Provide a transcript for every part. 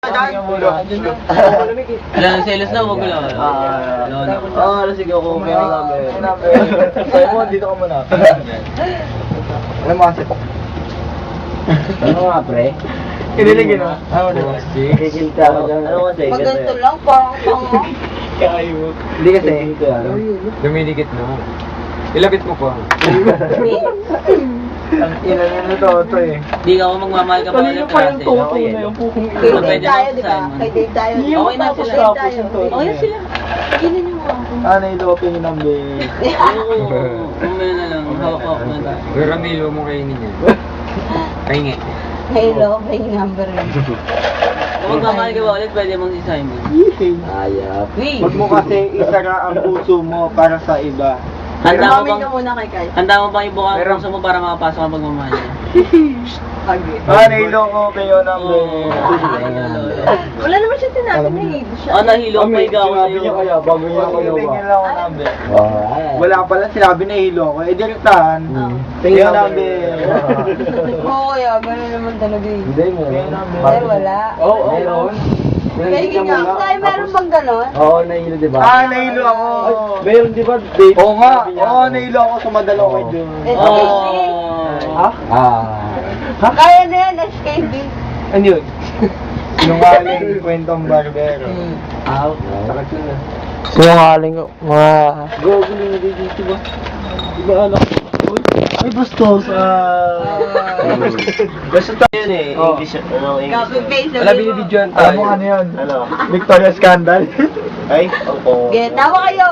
Alam, selos na, wag ko lang. Sige, okay lang Kaya mo, dito ka muna. Alam mo kasi. Ano nga, pre? Kiniligin mo? Kikil ka ako dyan. Ano kasi? Maganto lang, parang tango. Hindi kasi. Dumidikit na. Ilapit mo pa. Ang ina niya na to eh. Hindi ka ako magmamahal ka pa ulit kasi. Okay na yung pukong Kay Pwede Dave na tayo, ako di ba? Simon. Kay Dave tayo. Okay na Kay sila. Dave tayo. Okay na sila. Ginan niyo ako. Nailope yung number. Oo, umay na lang. Hawak-hawak na tayo. Pero Ramilo mo kainin yan. Kaingi. Hello, may number rin. Kung magmamahal ka ba ulit, pwede mong si Simon. Ayap. Huwag mo kasi isara ang puso mo para sa iba. Handa mo Comment bang ka muna kay Kai. handa mo bang ibuka ang Meron. puso mo para makapasok ang pagmamahal niya? Nailoko kayo number. Wala naman siya sinabi na hibo siya. Nahilo ang may gawa Sinabi niya kaya, bago niya ako Tingin lang ako number. Alright. Wala pala, sinabi na hilo ko. Eh, direktahan. Tingin number. Oo, kaya gano'n naman talaga eh. Hindi mo. Ay, wala. Oo, meron. Kaya nga, Kai, meron bang gano'n? Oo, nahilo, di ba? Nahilo ako. Meron, di ba? Date? Oo nga. Nahilo ako. Sumadalo ko dun. Kaya na yan, SKB. Ano yun? Sinungaling kwentong barbero. Sakit yun ah. Sinungaling ko. Gogulo na dito ba? Di ba anak? Ay, bastos. Basta tayo yun eh. Oh. English, ano, English. Copy-paste. Wala binibidyoan tayo. Alam mo ano yun? Ano? Victoria Scandal. Ay, opo. Okay, tawa kayo.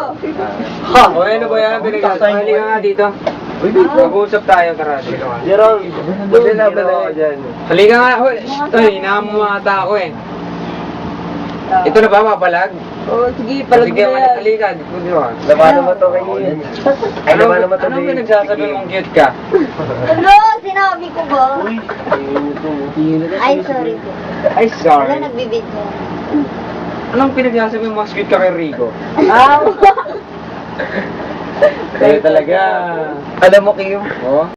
O ano ba yan? Halika nga dito. Mag-uusap tayo, tara. Dito ka. Gerald, buti na ba ako dyan? Halika nga. Uy, inaamumata ako eh. Ito na ba, mapalag? Oo, sige, palag Sige, mo na yan. halika. Dito ka. Laban naman to kay Ian. Ay, laban naman to Anong kay pinagsasabi mong cute ka? Ano? Sinabi ko ba? Ay, sorry po. Ay, Wala sorry. nagbibidyo. Anong pinagsasabi mong mas cute ka kay Rico? Ah, Kayo talaga. Alam mo, Kim? Oh?